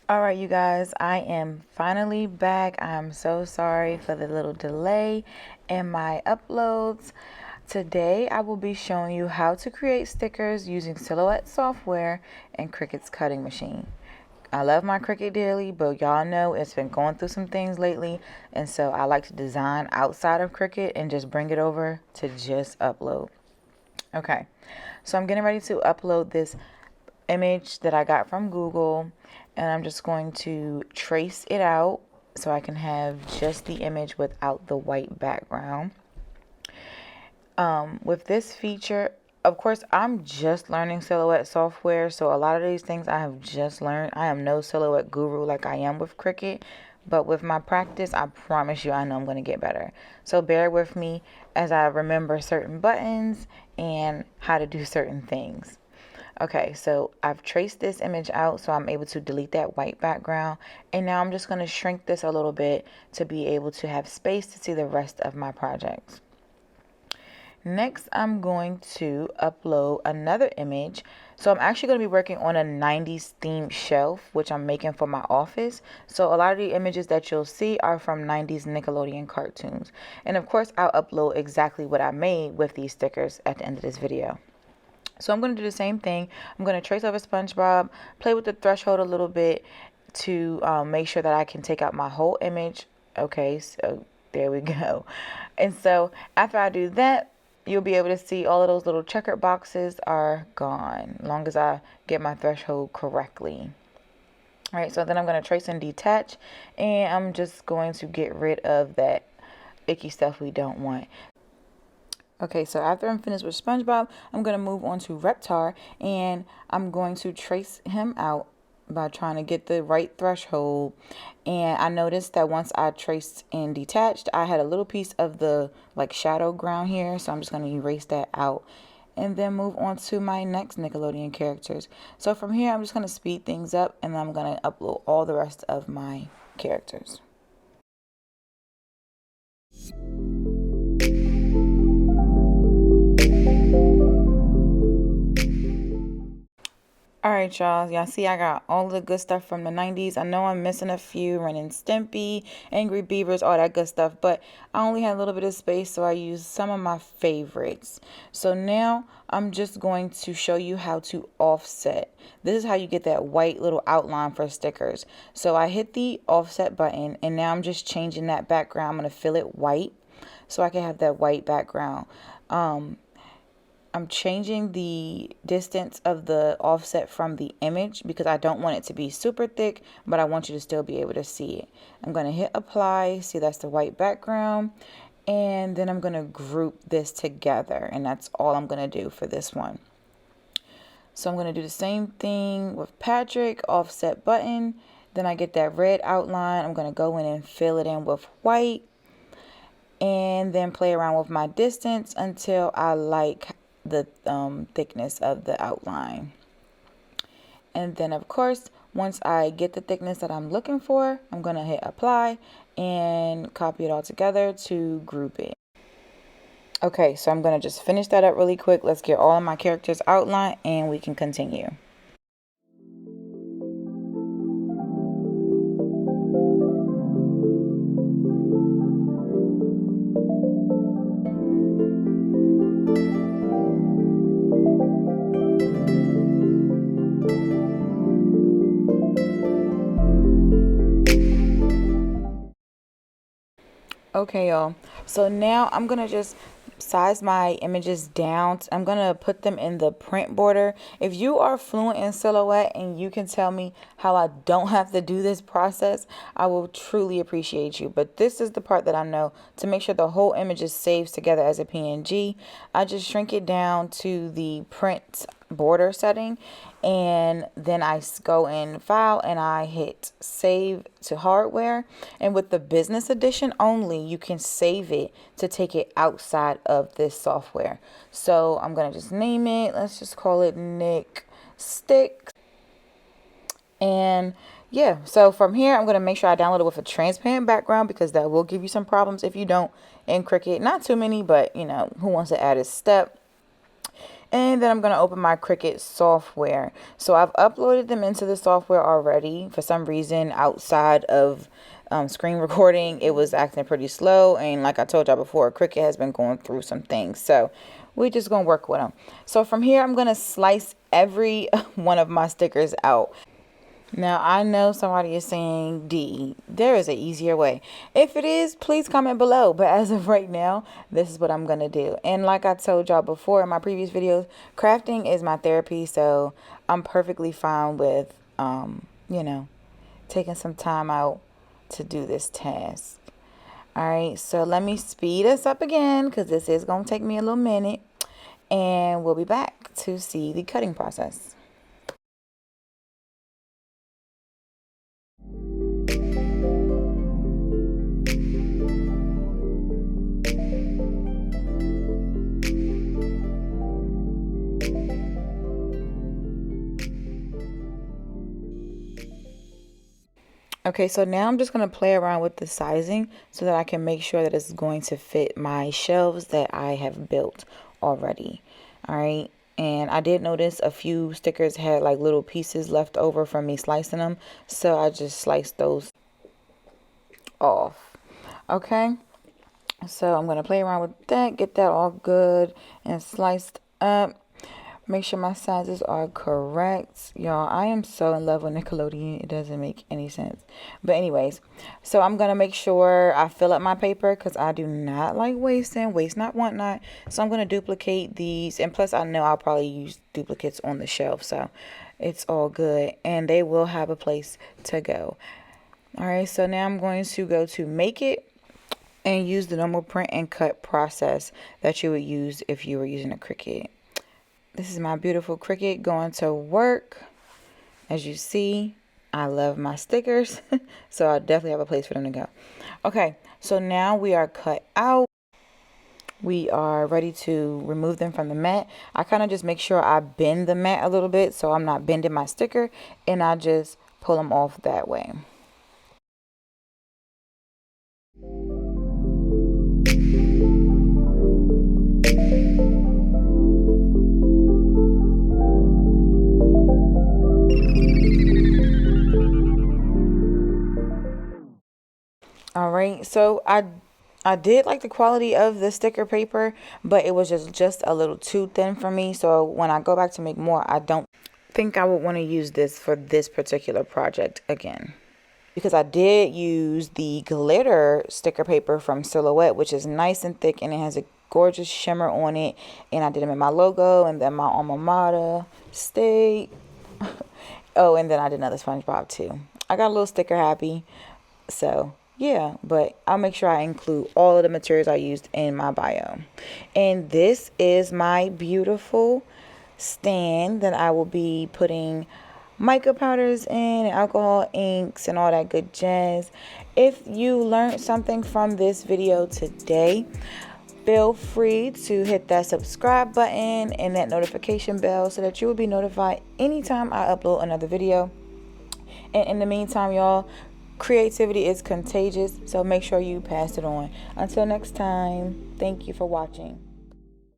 All right, you guys, I am finally back. I'm so sorry for the little delay in my uploads. Today, I will be showing you how to create stickers using Silhouette software and Cricut's cutting machine. I love my Cricut dearly, but y'all know it's been going through some things lately, and so I like to design outside of Cricut and just bring it over to just upload. Okay, so I'm getting ready to upload this image that I got from Google, and I'm just going to trace it out so I can have just the image without the white background. With this feature, of course, I'm just learning Silhouette software, so a lot of these things I have just learned. I am no Silhouette guru like I am with Cricut, but with my practice, I promise you I know I'm going to get better. So bear with me as I remember certain buttons and how to do certain things. Okay, so I've traced this image out so I'm able to delete that white background, and now I'm just going to shrink this a little bit to be able to have space to see the rest of my projects. Next, I'm going to upload another image. So I'm actually going to be working on a 90s themed shelf, which I'm making for my office. So a lot of the images that you'll see are from 90s Nickelodeon cartoons. And of course, I'll upload exactly what I made with these stickers at the end of this video. So I'm going to do the same thing. I'm going to trace over SpongeBob, play with the threshold a little bit to make sure that I can take out my whole image. Okay, so there we go. And so after I do that, you'll be able to see all of those little checkered boxes are gone, as long as I get my threshold correctly. All right, so then I'm going to trace and detach, and I'm just going to get rid of that icky stuff we don't want. Okay, so after I'm finished with SpongeBob, I'm going to move on to Reptar, and I'm going to trace him out by trying to get the right threshold. And I noticed that once I traced and detached, I had a little piece of the shadow ground here, so I'm just going to erase that out and then move on to my next Nickelodeon characters. So from here, I'm just going to speed things up, and then I'm going to upload all the rest of my characters. Alright, y'all see I got all the good stuff from the 90s. I know I'm missing a few, Ren and Stimpy, Angry Beavers, all that good stuff, but I only had a little bit of space, so I used some of my favorites. So now I'm just going to show you how to offset. This is how you get that white little outline for stickers. So I hit the offset button, and now I'm just changing that background. I'm going to fill it white so I can have that white background. I'm changing the distance of the offset from the image because I don't want it to be super thick, but I want you to still be able to see it. I'm going to hit apply. See, that's the white background. And then I'm going to group this together. And that's all I'm going to do for this one. So I'm going to do the same thing with Patrick, offset button. Then I get that red outline. I'm going to go in and fill it in with white. And then play around with my distance until I like the thickness of the outline. And then of course, once I get the thickness that I'm looking for, I'm going to hit apply and copy it all together to group it. Okay, so I'm going to just finish that up really quick. Let's get all of my characters outlined and we can continue. Okay, y'all. So now I'm going to just size my images down. I'm going to put them in the print border. If you are fluent in Silhouette and you can tell me how I don't have to do this process, I will truly appreciate you. But this is the part that I know. To make sure the whole image is saved together as a PNG, I just shrink it down to the print border setting, and then I go in file and I hit save to hardware. And with the business edition only, you can save it to take it outside of this software. So I'm gonna just name it, let's just call it Nick Stick. And yeah, so from here I'm gonna make sure I download it with a transparent background because that will give you some problems if you don't in Cricut. Not too many, but you know, who wants to add a step? And then I'm going to open my Cricut software. So I've uploaded them into the software already. For some reason, outside of screen recording, it was acting pretty slow. And like I told y'all before, Cricut has been going through some things. So we're just going to work with them. So from here, I'm going to slice every one of my stickers out. Now, I know somebody is saying, D, there is an easier way. If it is, please comment below. But as of right now, this is what I'm going to do. And like I told y'all before in my previous videos, crafting is my therapy. So I'm perfectly fine with, you know, taking some time out to do this task. All right, so let me speed us up again because this is going to take me a little minute. And we'll be back to see the cutting process. Okay, so now I'm just going to play around with the sizing so that I can make sure that it's going to fit my shelves that I have built already. All right, and I did notice a few stickers had like little pieces left over from me slicing them, so I just sliced those off. Okay, so I'm going to play around with that, get that all good and sliced up. Make sure my sizes are correct. Y'all, I am so in love with Nickelodeon. It doesn't make any sense. But anyways, so I'm going to make sure I fill up my paper because I do not like wasting. Waste not, want not. So I'm going to duplicate these. And plus, I know I'll probably use duplicates on the shelf. So it's all good. And they will have a place to go. All right, so now I'm going to go to Make It and use the normal print and cut process that you would use if you were using a Cricut. This is my beautiful Cricut going to work. As you see, I love my stickers. So I definitely have a place for them to go. Okay, so now we are cut out. We are ready to remove them from the mat. I kind of just make sure I bend the mat a little bit so I'm not bending my sticker. And I just pull them off that way. All right, so I did like the quality of the sticker paper, but it was just a little too thin for me. So when I go back to make more, I don't think I would want to use this for this particular project again. Because I did use the glitter sticker paper from Silhouette, which is nice and thick and it has a gorgeous shimmer on it. And I did them in my logo and then my alma mater state. Oh, and then I did another SpongeBob too. I got a little sticker happy. So yeah, but I'll make sure I include all of the materials I used in my bio. And this is my beautiful stand that I will be putting mica powders in and alcohol inks and all that good jazz. If you learned something from this video today, feel free to hit that subscribe button and that notification bell so that you will be notified anytime I upload another video. And in the meantime, y'all, creativity is contagious, so make sure you pass it on. Until next time, thank you for watching.